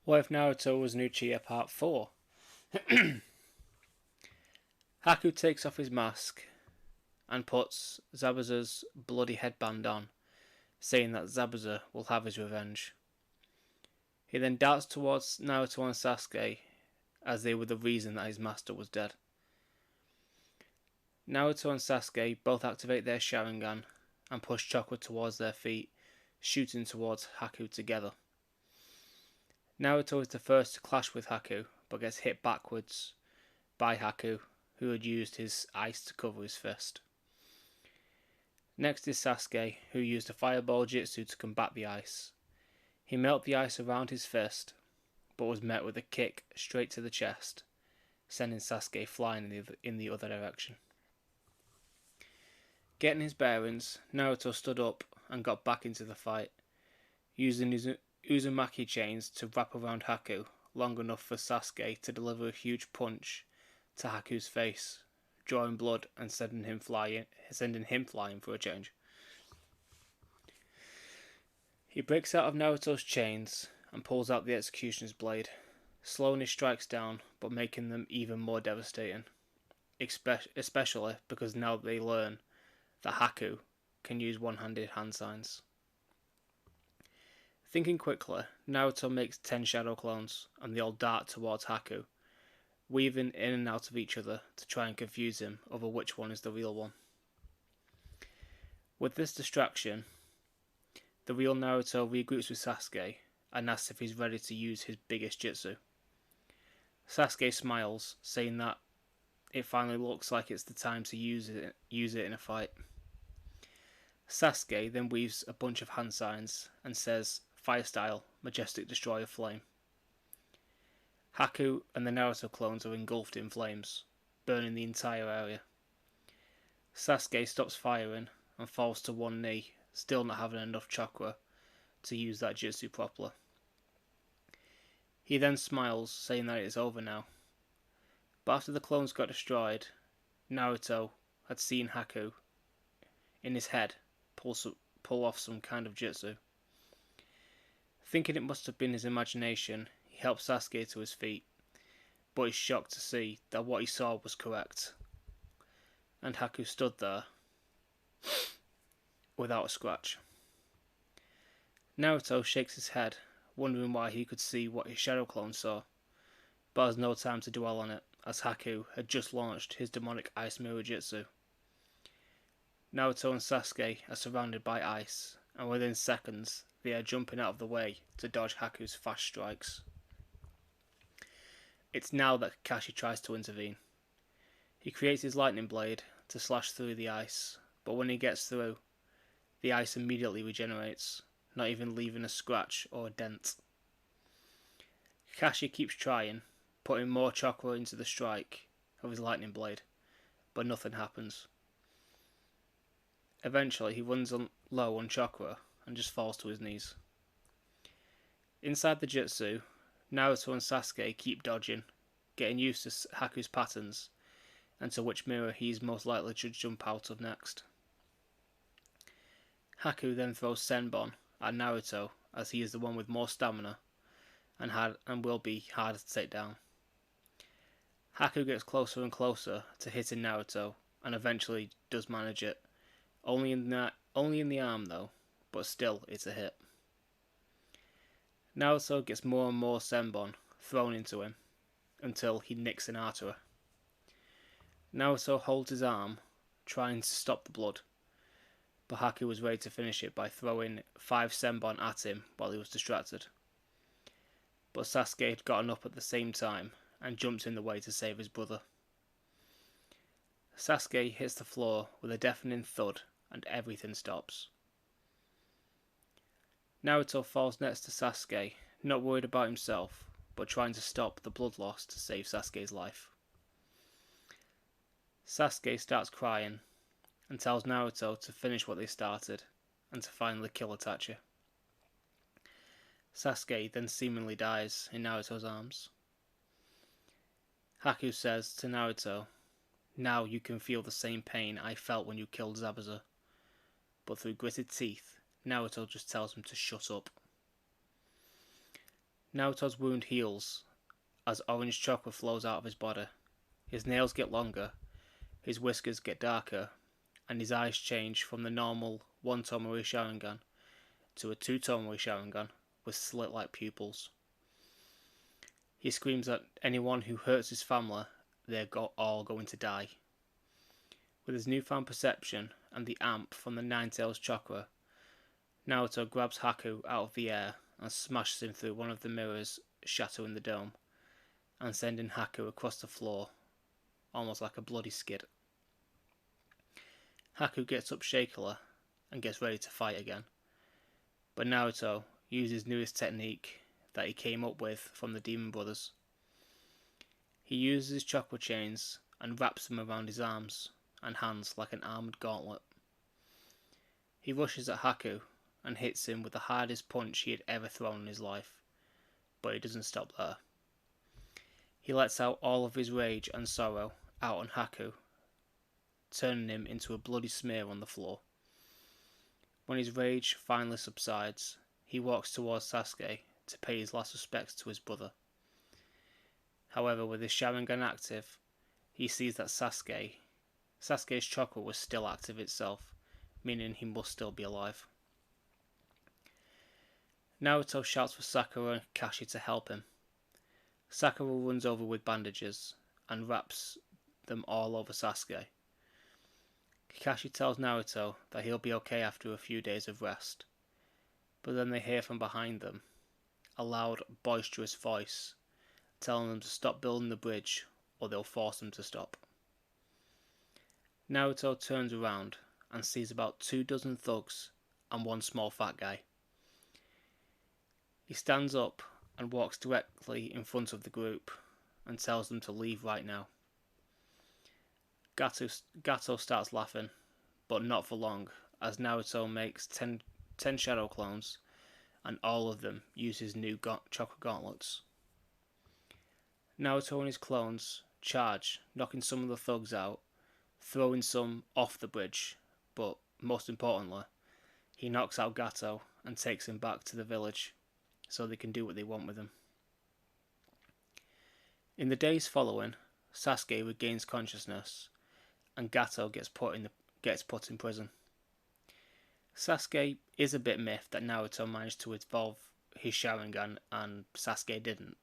What if Naruto was an Uchiha Part 4? Haku takes off his mask and puts Zabuza's bloody headband on, saying that Zabuza will have his revenge. He then darts towards Naruto and Sasuke, as they were the reason that his master was dead. Naruto and Sasuke both activate their Sharingan and push chakra towards their feet, shooting towards Haku together. Naruto is the first to clash with Haku, but gets hit backwards by Haku, who had used his ice to cover his fist. Next is Sasuke, who used a fireball jutsu to combat the ice. He melted the ice around his fist, but was met with a kick straight to the chest, sending Sasuke flying in the other direction. Getting his bearings, Naruto stood up and got back into the fight, using his Uzumaki chains to wrap around Haku long enough for Sasuke to deliver a huge punch to Haku's face, drawing blood and sending him flying for a change. He breaks out of Naruto's chains and pulls out the executioner's blade. Soonish strikes down, but making them even more devastating, especially because now they learn that Haku can use one-handed hand signs. Thinking quickly, Naruto makes 10 shadow clones, and they all dart towards Haku, weaving in and out of each other to try and confuse him over which one is the real one. With this distraction, the real Naruto regroups with Sasuke and asks if he's ready to use his biggest jutsu. Sasuke smiles, saying that it finally looks like it's the time to use it in a fight. Sasuke then weaves a bunch of hand signs and says, "Fire style, majestic destroyer flame." Haku and the Naruto clones are engulfed in flames, burning the entire area. Sasuke stops firing and falls to one knee, still not having enough chakra to use that jutsu properly. He then smiles, saying that it is over now. But after the clones got destroyed, Naruto had seen Haku, in his head, pull off some kind of jutsu. Thinking it must have been his imagination, he helped Sasuke to his feet, but is shocked to see that what he saw was correct. And Haku stood there, without a scratch. Naruto shakes his head, wondering why he could see what his shadow clone saw, but has no time to dwell on it, as Haku had just launched his demonic ice mirror jutsu. Naruto and Sasuke are surrounded by ice, and within seconds they are jumping out of the way to dodge Haku's fast strikes. It's now that Kakashi tries to intervene. He creates his lightning blade to slash through the ice, but when he gets through, the ice immediately regenerates, not even leaving a scratch or a dent. Kakashi keeps trying, putting more chakra into the strike of his lightning blade, but nothing happens. Eventually he runs low on chakra and just falls to his knees. Inside the jutsu, Naruto and Sasuke keep dodging, getting used to Haku's patterns and to which mirror he is most likely to jump out of next. Haku then throws Senbon at Naruto, as he is the one with more stamina and will be harder to take down. Haku gets closer and closer to hitting Naruto and eventually does manage it, only in the arm though, but still it's a hit. Naruto gets more and more Senbon thrown into him until he nicks an artery. Naruto holds his arm, trying to stop the blood, but Haku was ready to finish it by throwing 5 Senbon at him while he was distracted. But Sasuke had gotten up at the same time and jumped in the way to save his brother. Sasuke hits the floor with a deafening thud and everything stops. Naruto falls next to Sasuke, not worried about himself, but trying to stop the blood loss to save Sasuke's life. Sasuke starts crying and tells Naruto to finish what they started and to finally kill Itachi. Sasuke then seemingly dies in Naruto's arms. Haku says to Naruto, "Now you can feel the same pain I felt when you killed Zabuza." But through gritted teeth, Naruto just tells him to shut up. Naruto's wound heals as orange chakra flows out of his body. His nails get longer, his whiskers get darker, and his eyes change from the normal one Tomori Sharingan to a two Tomori Sharingan with slit-like pupils. He screams at anyone who hurts his family, they're all going to die. With his newfound perception and the amp from the Nine-Tails chakra, Naruto grabs Haku out of the air and smashes him through one of the mirrors, shattering the dome, and sending Haku across the floor, almost like a bloody skid. Haku gets up shakily and gets ready to fight again, but Naruto uses his newest technique that he came up with from the Demon Brothers. He uses his chakra chains and wraps them around his arms and hands like an armoured gauntlet. He rushes at Haku and hits him with the hardest punch he had ever thrown in his life, but he doesn't stop there. He lets out all of his rage and sorrow out on Haku, turning him into a bloody smear on the floor. When his rage finally subsides, he walks towards Sasuke to pay his last respects to his brother. However, with his Sharingan active, he sees that Sasuke's chakra was still active itself, meaning he must still be alive. Naruto shouts for Sakura and Kakashi to help him. Sakura runs over with bandages and wraps them all over Sasuke. Kakashi tells Naruto that he'll be okay after a few days of rest, but then they hear from behind them a loud, boisterous voice telling them to stop building the bridge or they'll force them to stop. Naruto turns around and sees about 24 thugs and one small fat guy. He stands up and walks directly in front of the group and tells them to leave right now. Gato starts laughing, but not for long, as Naruto makes 10 shadow clones and all of them use his new chakra gauntlets. Naruto and his clones charge, knocking some of the thugs out, throwing some off the bridge, but most importantly, he knocks out Gato and takes him back to the village so they can do what they want with him. In the days following, Sasuke regains consciousness and Gato gets put in prison. Sasuke is a bit miffed that Naruto managed to evolve his Sharingan and Sasuke didn't,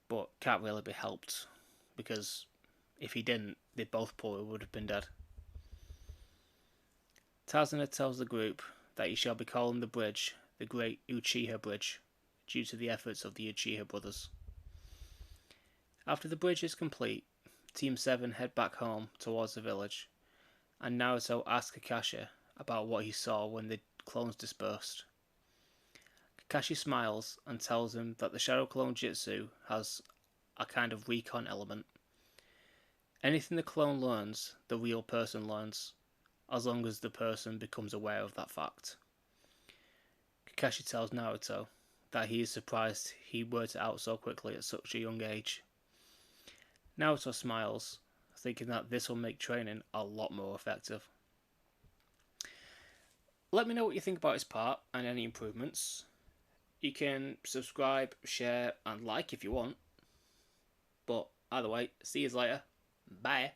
but can't really be helped, because if he didn't, they both probably would have been dead. Tazuna tells the group that he shall be calling the bridge the Great Uchiha Bridge, due to the efforts of the Uchiha brothers. After the bridge is complete, Team 7 head back home towards the village, and Naruto asks Kakashi about what he saw when the clones dispersed. Kakashi smiles and tells him that the Shadow Clone Jutsu has a kind of recon element. Anything the clone learns, the real person learns, as long as the person becomes aware of that fact. Kakashi tells Naruto that he is surprised he worked it out so quickly at such a young age. Naruto smiles, thinking that this will make training a lot more effective. Let me know what you think about his part and any improvements. You can subscribe, share and like if you want. But either way, see you later. Bye.